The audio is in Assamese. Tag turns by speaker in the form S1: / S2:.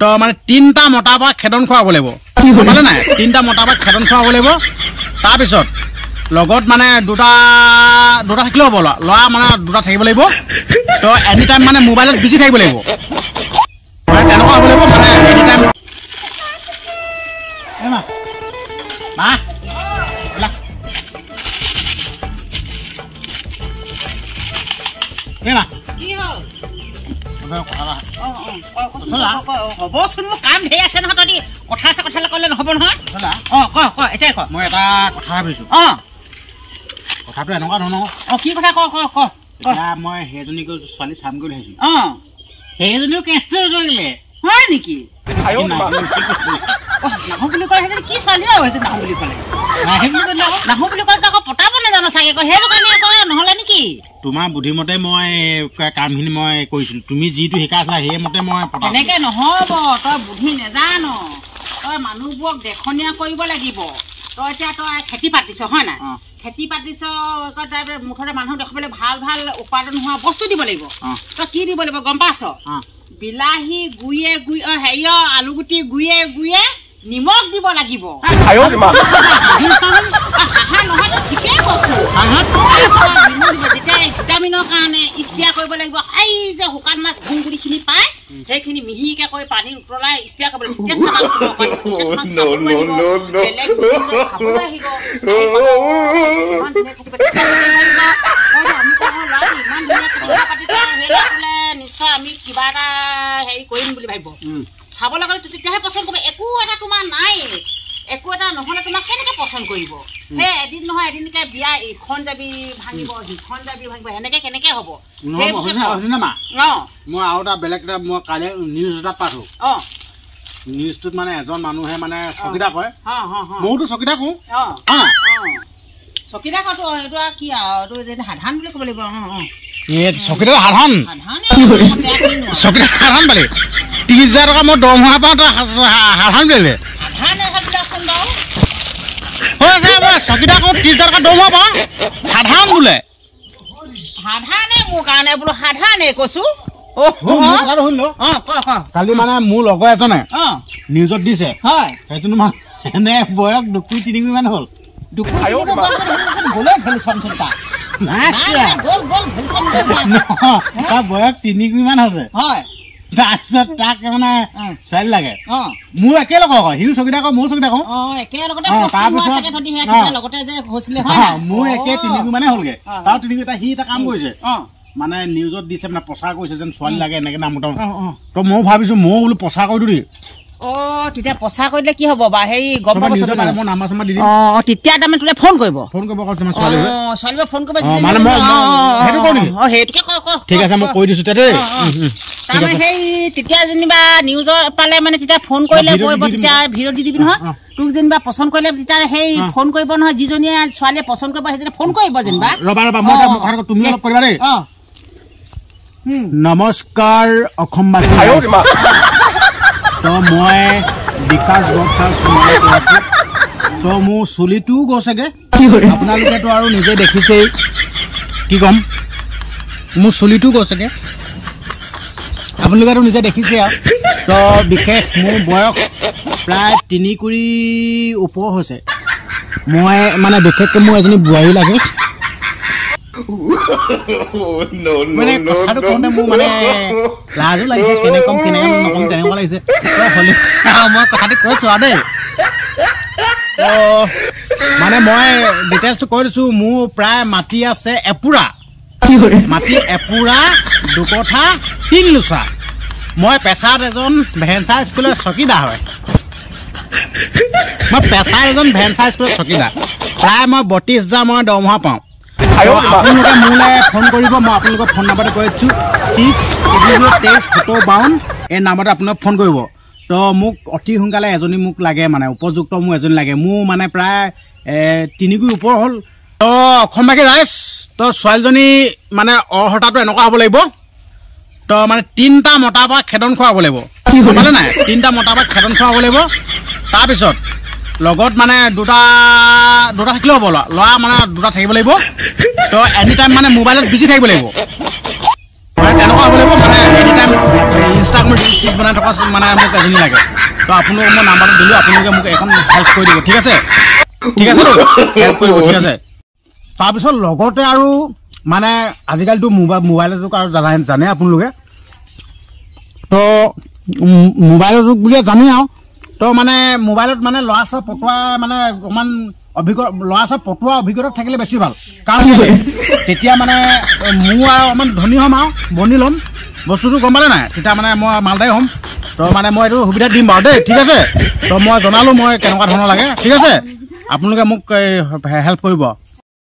S1: তো মানে 3টা মতাৰ পৰা খেদন খুৱাব লাগিব বুজিলে নাই 3টা মতাৰ পৰা খেদন খুৱাব লাগিব তাৰ পিছত লগত মানে দুটা থাকিলে হ'ব লৰা মানে দুটা থাকিব লাগিব তো এনি টাইম মানে মোবাইলত বিজি থাকিব লাগিব তেনেকুৱা হ'ব লাগিব মানে এনি টাইম মা মা
S2: কি হ'ল হ'বচোন মোৰ কাম ধেৰ আছে নহয় তহঁতি কথা ক'লে নহ'ব নহয় ক এতিয়া ক
S1: মই এটা কথা ভাবিছোঁ কথাটো এনেকুৱা ধৰণৰ
S2: কি কথা ক
S1: মই সেইজনীক ছোৱালী চাম কৰি আহিছোঁ
S2: সেইজনীও কেঞ্চেল কৰিলে হয় নেকি নাহো বুলি কয় কি ছোৱালী হৈছে নাহো বুলি ক'লে নাহো বুলি ক'লে আকৌ পতাব নাজানো চাগে সেইটো কাৰণে কয় নহ'লে নেকি
S1: তোমাৰ বুদ্ধিমতে মই কামখিনি মই কৰিছিলোঁ তুমি যিটো শিকাইছিলা সেইমতে মই
S2: এনেকে নহ'ব তই বুদ্ধি নেজান তই মানুহবোৰক দেখনীয়া কৰিব লাগিব তই এতিয়া তই খেতি পাতিছ হয় নাই খেতি পাতিছ মুঠতে মানুহক দেখাবলৈ ভাল ভাল উৎপাদন হোৱা বস্তু দিব লাগিব তই কি দিব লাগিব গম পাইছ বিলাহী গুয়ে হেৰিয় আলুগুটি গুয়ে নিমখ দিব লাগিব ঠিকেই কৈছো ভিটামিনৰ কাৰণে স্প্ৰে কৰিব লাগিব এই যে শুকান মাছ ঘুংগুৰিখিনি পায় সেইখিনি মিহিকে কৰি পানী উতলাই স্প্ৰে কৰিব নিশ্চয় আমি কিবা এটা হেৰি কৰিম বুলি ভাবিব চাব লগালে তেতিয়াহে পচন্দ কৰিব একো এটা তোমাৰ নাই একো এটা নহ'লে তোমাক কেনেকে পচন্দ কৰিব সেই এদিন নহয় এদিনকে বিয়া ইখন যাবি ভাঙিব সিখন যাবি ভাঙিব এনেকে কেনেকে হ'ব
S1: মই আৰু এটা বেলেগ এটা মই কাইলৈ নিউজ এটা পাইছো নিউজটোত মানে এজন মানুহে মানে চকীদাৰ কয় মইতো চকীদাৰ কওঁ
S2: চকীদাৰ কটো এইটো কি আৰু সাধাৰণ বুলি ক'ব লাগিব
S1: চকীদাৰ সাধাৰণ চকীদাৰ সাধাৰণ পালে 30,000 টকা মই দৰমহা পাওঁ তই সাধাৰণ দিলে চকীদাৰ কওঁ 30,000 টকা দৰমহা পাওঁ সাধাৰণ বোলে
S2: সাধাৰণে মোৰ কাৰণে বোলো সাধাৰণে কৈছো
S1: কালি মানে মোৰ লগৰ এজনে নিউজত দিছে সেইজনো এনে বয়স 2-3 মান হ'ল বয়স 3 মান হৈছে তাৰপিছত তাক মানে ছোৱালী লাগে মোৰ একে লগৰ কয় সিও চকীদাৰ কয় মোৰ চকীদাৰ কওঁ মোৰ একে 3 মানে হ'লগে তাৰ 3 সি এটা কাম কৰিছে মানে নিউজত দিছে মানে প্ৰচাৰ কৰিছে যেন ছোৱালী লাগে এনেকে নাম তো মই ভাবিছো মই বোলো প্ৰচাৰ কৰি দিওঁ
S2: তেতিয়া প্ৰচাৰ কৰিলে কি হ'ব বা সেই গম পাব
S1: মই নাম্বাৰ চাম্বাৰ দি দিম
S2: তেতিয়া তাৰমানে তোলে ফোন কৰিব
S1: ছোৱালীবোৰে
S2: ফোন কৰিব সেইটোকে
S1: ঠিক আছে মই কৈ দিছো
S2: তাৰমানে সেই তেতিয়া যেনিবা নিউজৰ পালে মানে তেতিয়া ফোন কৰিলে তেতিয়া ভিডিঅ' দি দিবি নহয় তোক যেনিবা পচন্দ কৰিলে তেতিয়া সেই ফোন কৰিব নহয় যিজনীয়ে ছোৱালীয়ে পচন্দ কৰিব সেইজনী ফোন কৰিব যেনিবা
S1: তুমি অলপ কৰিবা দেই নমস্কাৰ অসমবাসী তো মই বিকাশ বক্সাৰ তো মোৰ চুলিটোও গৈছেগে আপোনালোকেতো আৰু নিজে দেখিছেই কি ক'ম মোৰ চুলিটোও গৈছেগে আপোনালোকেতো নিজে দেখিছে আৰু তো বিশেষ মোৰ বয়স প্ৰায় 3 কুৰি ওপৰ হৈছে মই মানে বিশেষকৈ মোৰ এজনী বোৱাৰী লাগে মানে কথাটো কওঁতে মোৰ মানে লাজো লাগিছে কেনেকৈ নকম তেনেকুৱা লাগিছে মই কথাটো কৈছোঁ আৰু দেই মানে মই ডিটেইলছটো কৈ দিছোঁ মোৰ প্ৰায় মাটি আছে এপুৰা মাটি এপুৰা 2 কঠা 3 লোচা মই পেছাত এজন ভেঞ্চাৰ স্কুলৰ চকীদাৰ হয় মই পেছাত এজন ভেঞ্চাৰ স্কুলৰ চকীদাৰ প্ৰায় মই 32,000 মই দৰমহা পাওঁ আপোনালোকে মোলৈ ফোন কৰিব মই আপোনালোকৰ ফোন নাম্বাৰটো কৈ দিছোঁ 62352 এই নাম্বাৰটো আপোনালোকে ফোন কৰিব তো মোক অতি সোনকালে এজনী মোক লাগে মানে উপযুক্ত মোক এজনী লাগে মোৰ মানে প্ৰায় 3 কুৰি ওপৰ হ'ল তো অসমবাসী ৰাইজ তো ছোৱালীজনী মানে অৰ্হতাটো এনেকুৱা হ'ব লাগিব তো মানে 3টা মতাৰ পৰা খেদন খুৱাব লাগিব বুজিলে নাই 3টা মতাৰ পৰা খেদন খুৱাব লাগিব তাৰপিছত লগত মানে দুটা থাকিলে হ'ব লৰা মানে দুটা থাকিব লাগিব তো এনি টাইম মানে মোবাইলত বিজি থাকিব লাগিব তেনেকুৱা এভেইলেবল মানে এনি টাইম ইনষ্টাগ্ৰামত ৰিলছ বনাই থকা মানে মোক এজনী লাগে তো আপোনালোকক মই নাম্বাৰটো দিলোঁ আপোনালোকে মোক এখন হেল্প কৰি দিব ঠিক আছে হেল্প কৰিব ঠিক আছে তাৰপিছত লগতে আৰু মানে আজিকালিতো মোবাইলৰ যুগ আৰু জানে আপোনালোকে তো মোবাইলৰ যুগ বুলিয়ে জানেই আৰু তো মানে মোবাইলত মানে ল'ৰা ছোৱালী পঠোৱা মানে অকণমান ল'ৰা ছোৱালী পঠোৱা অভিজ্ঞতা থাকিলে বেছি ভাল কাৰণ তেতিয়া মানে মোৰ আৰু অকণমান ধনী হ'ম আৰু বনি ল'ম বস্তুটো গম পালে নাই তেতিয়া মানে মই মালদাৰী হ'ম তো মানে মই এইটো সুবিধা দিম বাৰু দেই ঠিক আছে তো মই জনালোঁ মই কেনেকুৱা ধৰণৰ লাগে ঠিক আছে আপোনালোকে মোক হেল্প কৰিব